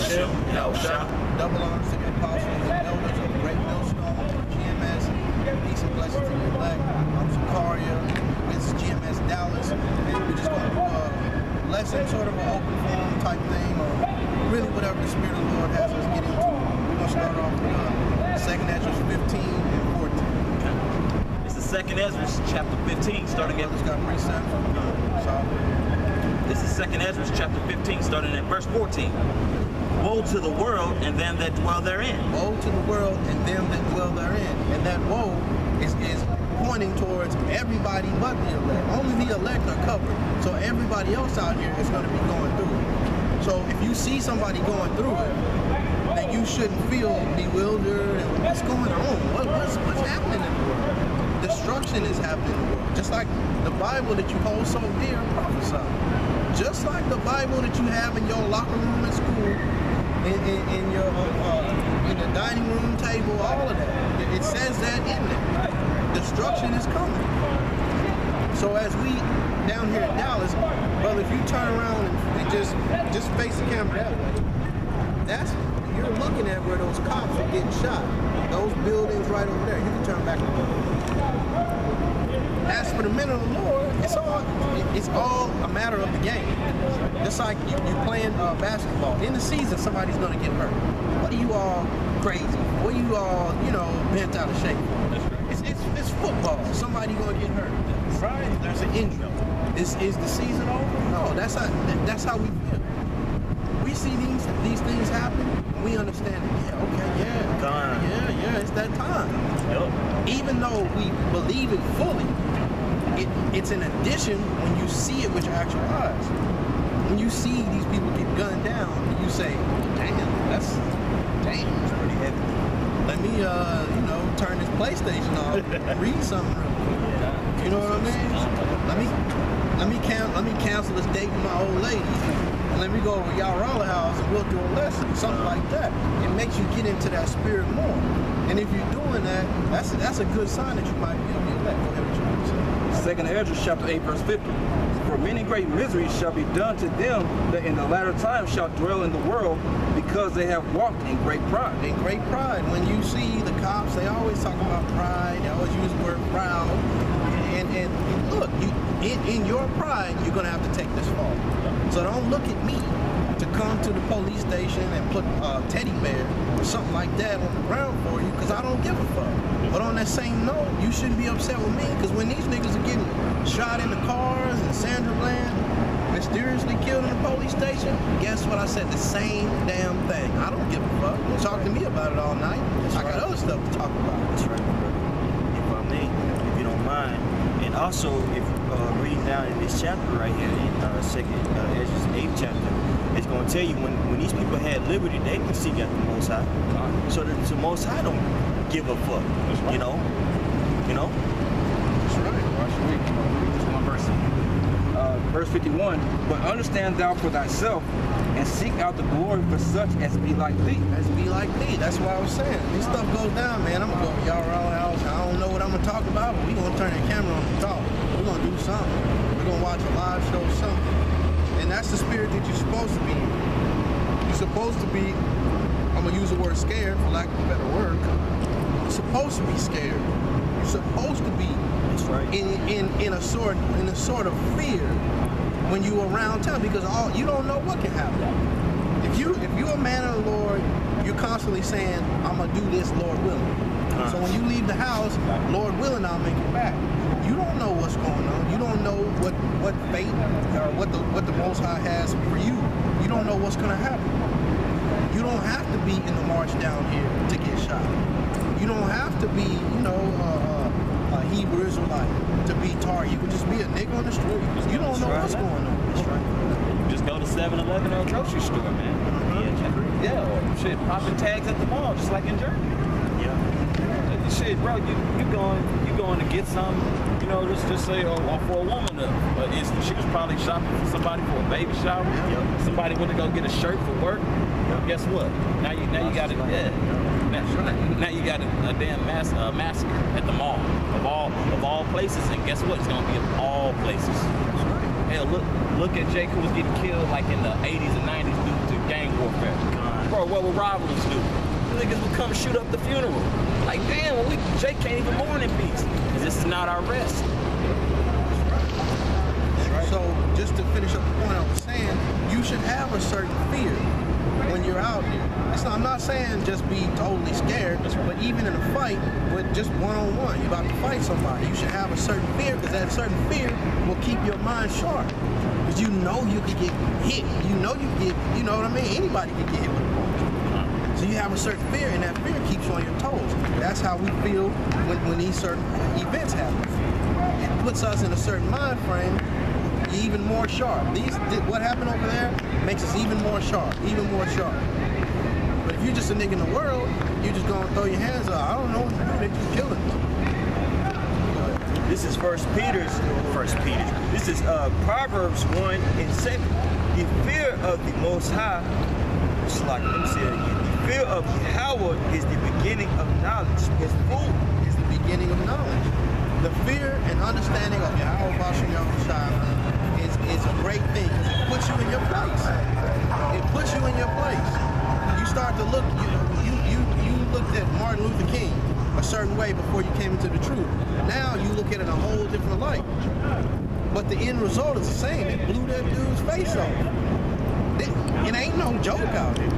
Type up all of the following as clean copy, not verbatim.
leadership. Double honors to the apostles and elders of the great millstone, GMS. Peace and blessings to the elect. I'm Zakaria. This is GMS Dallas. And we're just going to do a lesson, sort of an open forum type thing, or really whatever the Spirit of the Lord has us get into. We're going to start off with 2nd Esdras 15 and 14. It's the 2nd Esdras chapter 15, starting at... It's got precepts. This is 2nd Esdras chapter 15, starting at verse 14. Woe to the world and them that dwell therein. Woe to the world and them that dwell therein. And that woe is pointing towards everybody but the elect. Only the elect are covered. So everybody else out here is going to be going through it. So if you see somebody going through it, then you shouldn't feel bewildered and what's going on? What's happening in the world? Destruction is happening in the world. Just like the Bible that you hold so dear and prophesy. Just like the Bible that you have in your locker room at school, in your in the dining room table, all of that. It says that in there. Destruction is coming. So as we down here in Dallas, brother, if you turn around and just face the camera that way, you're looking at where those cops are getting shot. Those buildings right over there. You can turn back around. As for the men of the Lord, it's all a matter of the game. Just like you're playing basketball. In the season, somebody's going to get hurt. What are you all crazy? What are you all, bent out of shape for? It's football. Somebody going to get hurt. Right? There's an injury. Is the season over? No, that's how we feel. We see these things happen, and we understand it. Yeah, okay, yeah, it's that time. Yep. Even though we believe it fully, it's an addition when you see it with your actual eyes. When you see these people get gunned down, you say, damn, that's pretty heavy. Let me, turn this PlayStation off and read something real quick. You know what I mean? Let me cancel this date with my old lady. And let me go over y'all roller house and we'll do a lesson, something like that. It makes you get into that spirit more. And if you're doing that, that's a good sign that you might be able to elect. Go ahead with your say. 2nd Esdras chapter 8 verse 50. For many great miseries shall be done to them that in the latter time shall dwell in the world, because they have walked in great pride. In great pride. When you see the cops, they always talk about pride. They always use the word proud. And look, in your pride, you're going to have to take this fall. So don't look at me to come to the police station and put a teddy bear or something like that on the ground for you, because I don't give a fuck. But on that same note, you shouldn't be upset with me, because when these niggas are getting shot in the cars and Sandra Bland mysteriously killed in the police station, guess what? I said the same damn thing. I don't give a fuck. Don't talk to me about it all night. I got other stuff to talk about. That's right, brother. If I may, if you don't mind. And also, if reading down in this chapter right here, in 2nd Esdras 8th chapter, it's going to tell you when these people had liberty, they can seek out the Most High. So the Most High don't give a fuck, right. you know? That's right. Watch me. Read this one verse. Verse 51, but understand thou for thyself, and seek out the glory for such as be like thee. As be like thee. That's what I was saying. This stuff goes down, man. I'm going to go to y'all around the house. I don't know what I'm going to talk about, but we're going to turn the camera on and talk. We're going to do something. We're going to watch a live show, something. And that's the spirit that you're supposed to be in. You're supposed to be, I'm going to use the word scared for lack of a better word. You're supposed to be scared. You're supposed to be in a sort of fear when you around town, because you don't know what can happen. If you're a man of the Lord, you're constantly saying, I'm gonna do this, Lord willing. So when you leave the house, Lord willing, I'll make it back. You don't know what's going on. You don't know what fate or what the Most High has for you. You don't know what's gonna happen. You don't have to be in the march down here to get shot. You don't have to be, a Hebrew Israelite to be target. You can just be a nigga on the street. You don't know what's going on. That's right. You just go to 7-Eleven or a grocery store, man. Yeah, or shit, popping tags at the mall, just like in Germany. Yeah. Shit, bro, you going to get something, just say, for a woman. But she was probably shopping for somebody for a baby shower. Yep. Somebody went to go get a shirt for work. Guess what? Now you got it. Now you got a damn massacre at the mall of all places, and guess what? It's gonna be of all places. Hell, look at Jake, who was getting killed like in the 80s and 90s due to gang warfare. Bro, what would rivalries do? The niggas would come shoot up the funeral. Like, damn, Jake can't even mourn in peace. Because this is not our rest. So, just to finish up the point I was saying, you should have a certain fear when you're out here. I'm not saying just be totally scared, but even in a fight with just one-on-one, you're about to fight somebody, you should have a certain fear, because that certain fear will keep your mind sharp. Because you know you could get hit. You know you know what I mean? Anybody can get hit with a punch. So you have a certain fear, and that fear keeps you on your toes. That's how we feel when these certain events happen. It puts us in a certain mind frame, even more sharp. What happened over there makes us even more sharp, even more sharp. But if you're just a nigga in the world, you're just gonna throw your hands up. I don't know, they're just killing me. This is First Peter. This is Proverbs 1 and 7. The fear of the Most High, let me say it again. The fear of Yahweh is the beginning of knowledge. His food is the beginning of knowledge. The fear and understanding of Yahweh is a great thing. It puts you in your place. It puts you in your place. You start to look. You looked at Martin Luther King a certain way before you came into the truth. Now you look at it in a whole different light. But the end result is the same. It blew that dude's face off. It ain't no joke out here.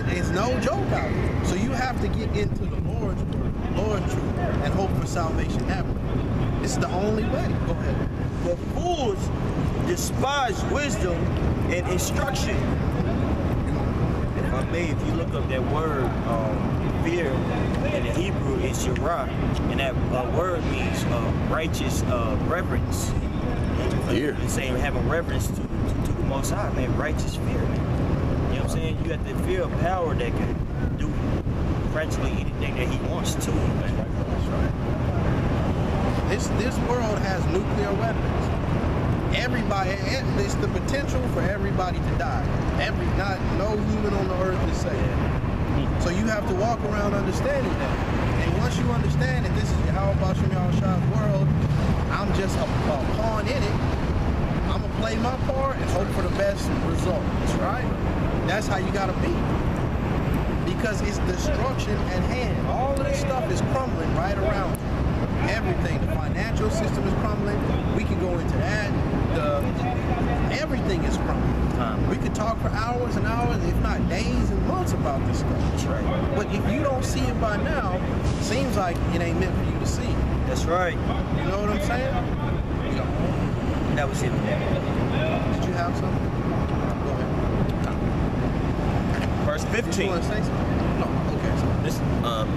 It is no joke out here. So you have to get into the Lord's word, Lord's truth, and hope for salvation that way. It's the only way. Go ahead. The fools despise wisdom and instruction. If I may, if you look up that word, fear in the Hebrew is yirah, and that word means righteous reverence. Fear. It's saying having reverence to the Most High, man, righteous fear, man. You know what I'm saying? You got the fear of power that can do practically anything that he wants to, man. That's right. This world has nuclear weapons. Everybody, it's the potential for everybody to die. No human on the earth is safe. So you have to walk around understanding that. And once you understand that this is Yahweh's world, I'm just a pawn in it. I'm gonna play my part and hope for the best results, right? That's how you gotta be. Because it's destruction at hand. All of this stuff is crumbling right around you. Everything, the financial system is crumbling. We can go into that. Everything is crumbling. We could talk for hours and hours, if not days and months about this stuff. That's right. But if you don't see it by now, it seems like it ain't meant for you to see. That's right. You know what I'm saying? That was it. Did you have something? Go ahead. Verse 15. You want to say something? No. Okay. So. This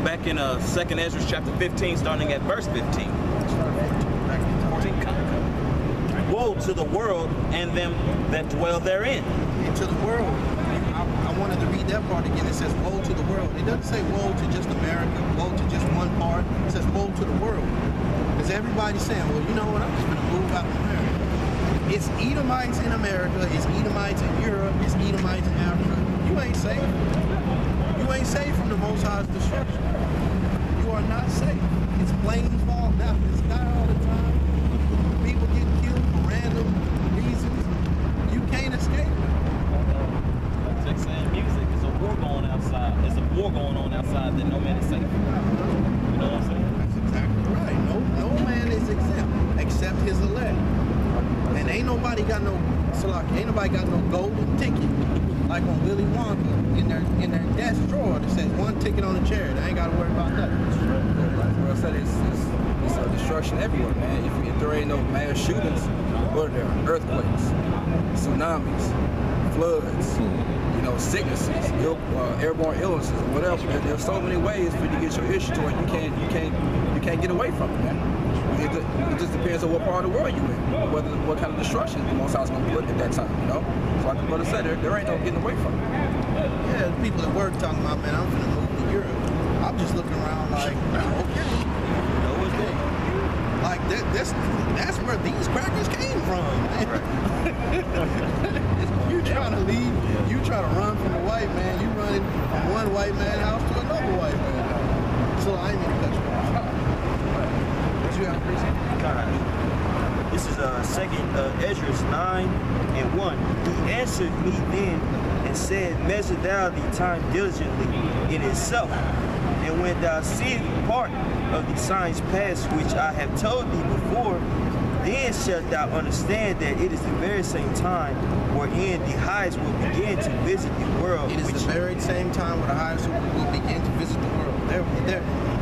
back in 2nd Esdras chapter 15, starting at verse 15. Woe to the world and them that dwell therein. And to the world. I wanted to read that part again. It says woe to the world. It doesn't say woe to just America, woe to just one part. It says woe to the world. Because everybody's saying, well, you know what, I'm just going to move out of America. It's Edomites in America, it's Edomites in Europe, it's Edomites in Africa. You ain't safe. You ain't safe from the Most High's destruction. You are not safe. It's planes falling down from the sky all the time. People get killed for random reasons. You can't escape it. Just saying music, there's a war going outside. There's a war going on outside that no man is safe. You know what I'm saying? That's exactly right. No man is exempt except his elect. And ain't nobody got no golden ticket like on Willy Wonka in their desk drawer that says one ticket on the chair. They ain't got to worry about nothing. Like I said, it's a destruction everywhere, man. If there ain't no mass shootings, what are there? Earthquakes, tsunamis, floods, sicknesses, airborne illnesses, whatever. There's so many ways for you to get your issue to it. You can't get away from it, man. It just depends on what part of the world you in, what kind of destruction the Most High's gonna put at that time, So like the brother said, there ain't no getting away from it. Yeah, people at work talking about, man, I'm finna move to Europe. I'm just looking around like, okay. Like that's where these crackers came from. You trying to leave, you trying to run from the white man, you running from one white man house to another white man house. So I ain't gonna cut you off. What you have, Chris? This is 2nd Esdras 9:1. He answered me then and said, measure thou the time diligently in itself, and when thou seest part of the signs past which I have told thee before, then shalt thou understand that it is the very same time wherein the highest will begin to visit the world. It is the very same time where the highest will begin to visit the world.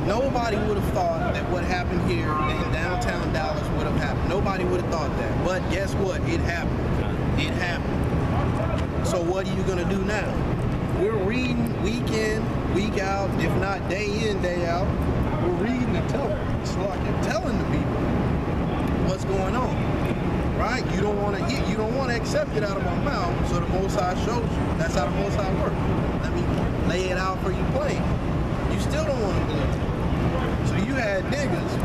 Nobody would have thought that what happened here in downtown Dallas would have happened. Nobody would have thought that. But guess what? It happened. It happened. So what are you going to do now? We're reading week in, week out, if not day in, day out. We're reading and telling the people what's going on, right? You don't want to hear, you don't want to accept it out of our mouth, so the Most High shows you. That's how the Most High works. Let me lay it out for you plain. You still don't want to believe it. So you had niggas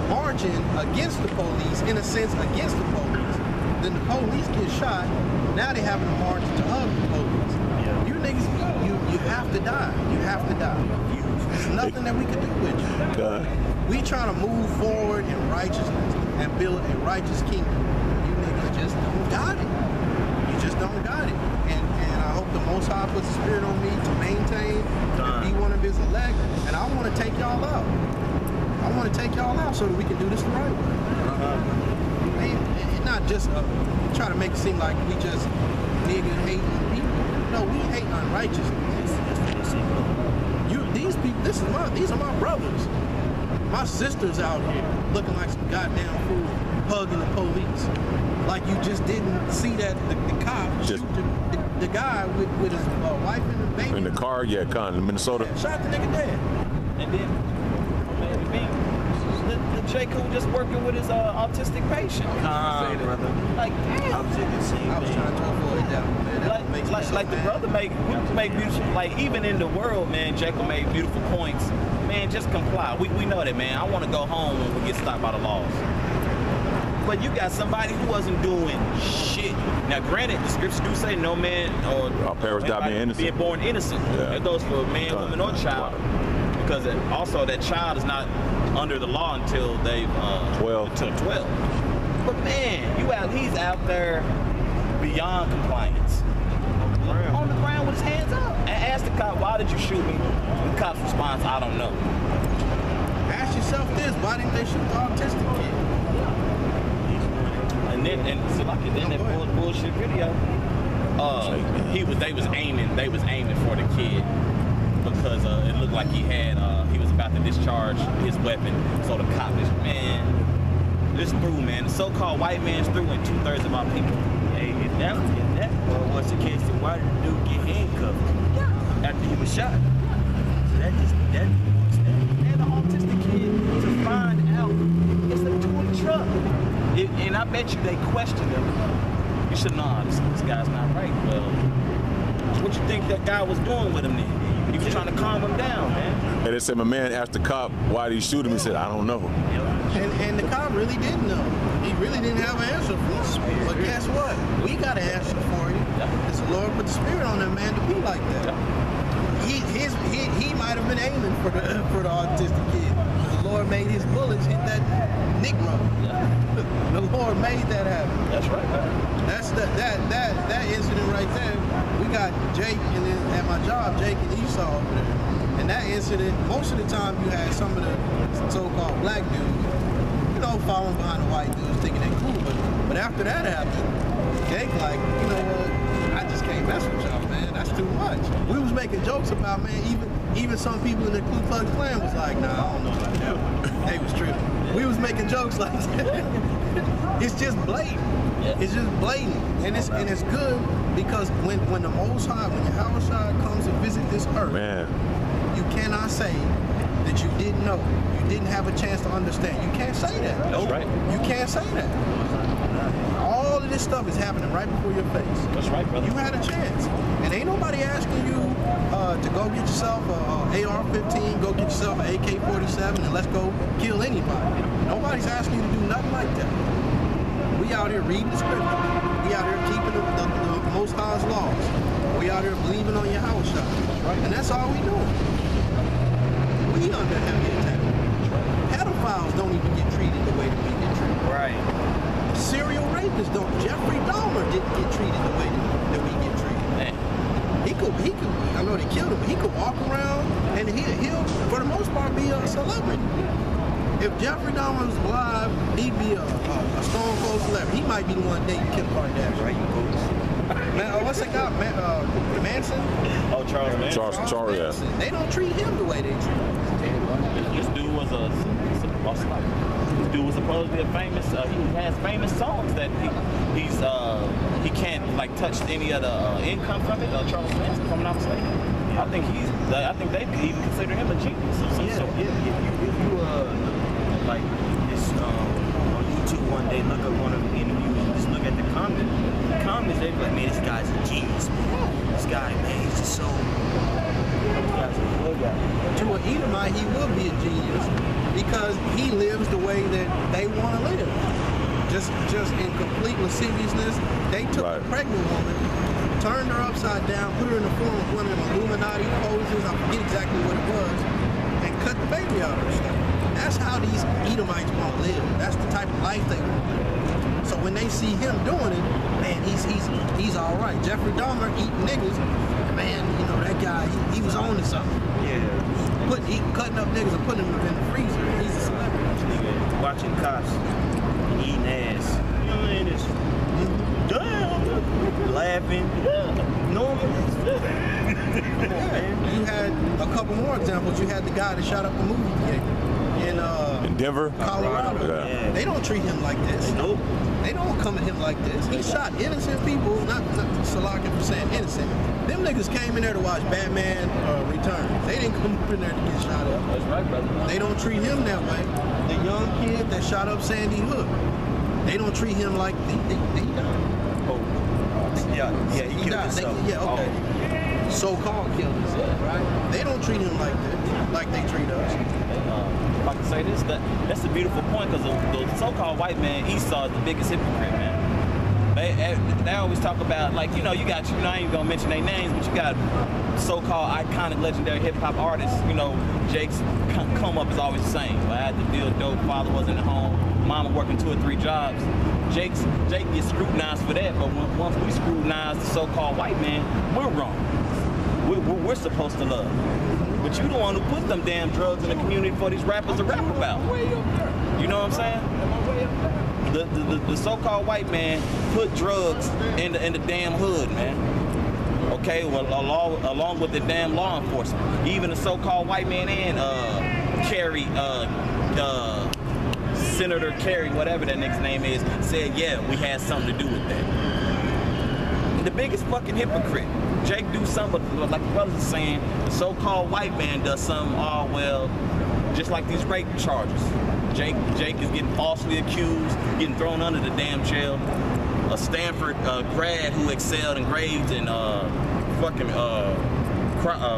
marching against the police, in a sense against the police. Then the police get shot. Now they having to march to hug the police. Yeah. You niggas, you have to die. You have to die. There's nothing that we can do with you. God. We trying to move forward in righteousness and build a righteous kingdom. You niggas just don't got it. You just don't got it. And I hope the Most High puts the spirit on me to maintain, to be one of his elect. And I want to take y'all out. I want to take y'all out so that we can do this the right way. It's not just try to make it seem like we just nigga hating people. No, we hate unrighteousness. These people, these are my brothers. My sister's out here looking like some goddamn fool, hugging the police. Like you just didn't see that the cop shoot the guy with his wife and the baby. In the car, yeah, in Minnesota. Yeah, shot the nigga dead. And then the Jake who just working with his autistic patient. Brother. Like, damn. I was trying to avoid that one, man. Like the brother make beautiful, like even in the world, man, Jekyll made beautiful points. Man, just comply. We know that, man. I want to go home when we get stopped by the laws. But you got somebody who wasn't doing shit. Now, granted, the scriptures do say no man or our parents die being born innocent. Yeah. That goes for man, woman, or child. Because also that child is not under the law until they've 12. Until 12. But man, he's out there beyond compliance. On the ground with his hands up. And ask the cop, why did you shoot me? The cop's response, I don't know. Ask yourself this, why didn't they shoot the autistic kid? And so like in that bullshit video, they was aiming for the kid because it looked like he was about to discharge his weapon. So the cop is, man, this through, man. The so-called white man's through, and 2/3 of our people. Hey, if that was the case, then why did the dude get handcuffed after he was shot? So that wants that. And the autistic kid to find out it's a toy truck. And I bet you they questioned him. You should know, this guy's not right. Well, what you think that guy was doing with him then? He was trying to calm him down, man. And they said, my man asked the cop, why did he shoot him? He said, I don't know. And the cop really didn't know. He really didn't have an answer for us. But guess what? We got an answer for you. Because the Lord put the spirit on that man to be like that. He might have been aiming for the autistic kid. The Lord made his bullets hit that Negro. The Lord made that happen. That's right. That's that incident right there. We got Jake and then at my job, Jake and Esau over there. And that incident, most of the time you had some of the so-called black dudes, following behind the white dudes thinking they cool. But after that happened, Jake like, I just can't mess with y'all, man. That's too much. We was making jokes about, man, even some people in the Ku Klux Klan was like, nah, I don't know about that. They was tripping. We was making jokes like that. It's just blatant. It's just blatant. And it's good because when the Most High, when Yahushua comes to visit this earth, man, you cannot say that you didn't know. You didn't have a chance to understand. You can't say that. That's right. You can't say that. All of this stuff is happening right before your face. That's right, brother. You had a chance. And ain't nobody asking you to go get yourself a AR-15, go get yourself an AK-47, and let's go kill anybody. Nobody's asking you to do nothing like that. We out here reading the scripture. We out here keeping the Most High's laws. We out here believing on Yahushua. Right. And that's all we doing. We under heavy attack. Pedophiles don't even get treated the way that we get treated. Right. Serial rapists don't. Jeffrey Dahmer didn't get treated the way that we get treated. Man. He could, I know they killed him, but he could walk around and he'll, for the most part, be a celebrity. If Jeffrey Dahmer was alive, he'd be a stone cold celebrity. He might be the one dating Kim Kardashian. Right, you Man, what's that guy? Manson? Oh, Charles Manson. Charles, yeah. Manson. They don't treat him the way they treat him. This dude was this dude was supposedly a famous. He has famous songs that he can't like touch any of the income from it. Charles Manson, if I'm not mistaken. I think they even consider him a genius of some sort. If you like this on YouTube one day, look at one of the interviews and just look at the comments. The comments, they be like, man, this guy's a genius, man. This guy, man, he's just so. This guy's a good guy. To an Edomite, he would be a genius because he lives the way that they want to live. Just in complete lasciviousness. They took a pregnant woman, turned her upside down, put her in the form of one of them Illuminati poses, I forget exactly what it was, and cut the baby out of her stomach. That's how these Edomites want to live. That's the type of life they want to live. So when they see him doing it, man, he's all right. Jeffrey Dahmer eating niggas, man, you know, that guy, he was on to something. Yeah. Cutting up niggas and putting them in the freezer. He's a celebrity. Nigga, watching cops eating ass. You know what I mean? It's damn, laughing. Normal. Come on, man. You had a couple more examples. You had the guy that shot up a movie theater in Denver, Colorado. Yeah. They don't treat him like this. Nope. They don't come at him like this. He shot innocent people, not Salakin for saying innocent. Them niggas came in there to watch Batman Returns. They didn't come up in there to get shot up. That's right, brother. They don't treat him that way. The young kid that shot up Sandy Hook, they don't treat him like he died. Oh. Yeah, he killed died. himself. Okay. So-called killed himself, right? They don't treat him like this, like they treat us. If I can say this, that's a beautiful point because the so-called white man, Esau, is the biggest hypocrite, man. They always talk about, like, you know, you got, I ain't even gonna mention their names, but you got so-called iconic legendary hip-hop artists, you know, Jake's come up is always the same. I had to deal dope, father wasn't at home, mama working 2 or 3 jobs. Jake gets scrutinized for that, but once we scrutinize the so-called white man, we're wrong. We're supposed to love. But you the one who put them damn drugs in the community for these rappers to rap about. You know what I'm saying? The so-called white man put drugs in the damn hood, man. Okay, well, along with the damn law enforcement. Even the so-called white man and Kerry, Senator Kerry, whatever that nigga's name is, said, yeah, we had something to do with that. The biggest fucking hypocrite. Jake do something, but like the brothers are saying, the so-called white man does something, well, just like these rape charges. Jake is getting falsely accused, getting thrown under the damn jail. A Stanford grad who excelled in grades and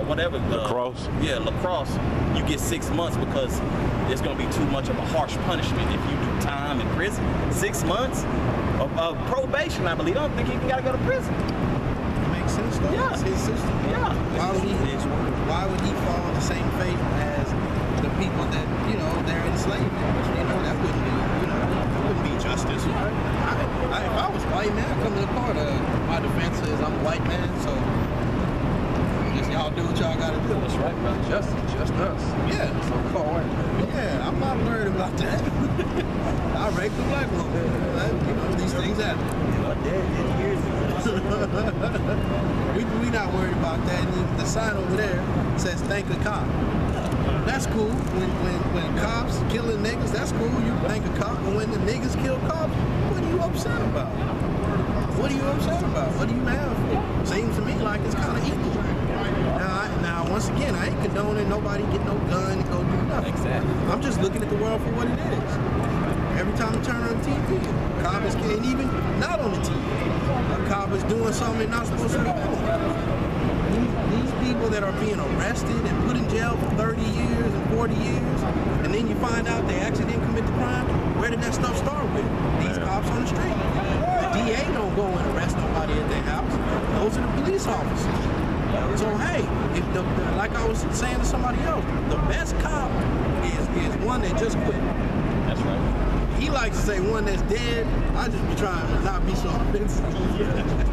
whatever. Lacrosse? Yeah, lacrosse. You get 6 months because it's going to be too much of a harsh punishment if you do time in prison. 6 months of probation, I believe. I don't think he got to go to prison. Makes sense, though. Yeah. It's his system. Yeah. Why would he fall in the same fate as the people that, you know, they're enslavement? You know, that wouldn't be, you know, that wouldn't be justice. If I was white, man, I'd come to the court. My defense is I'm a white man, so just y'all do what y'all gotta do. That's right, brother. Just us. Yeah. So-called white man. Yeah, I'm not worried about that. I raped a black woman. You know, these things happen. My dad did years ago. we not worried about that. And the sign over there says thank a cop. That's cool. When cops killing niggas, that's cool. You thank a cop. But when the niggas kill cops, what are you upset about? What are you upset about? What are you mad for? Seems to me like it's kind of equal. Now, once again, I ain't condoning nobody get no gun and go do nothing. Exactly. I'm just looking at the world for what it is. Every time I turn on the TV, a cop is, and even not on the TV, a cop is doing something they're not supposed to be doing. These people that are being arrested and put in jail for 30 years and 40 years, and then you find out they actually didn't commit the crime, where did that stuff start with? These cops on the street. The DA don't go and arrest nobody at their house. Those are the police officers. So hey, if like I was saying to somebody else, the best cop is one that just quit. That's right. he likes to say one that's dead. I just be trying to not be so offensive.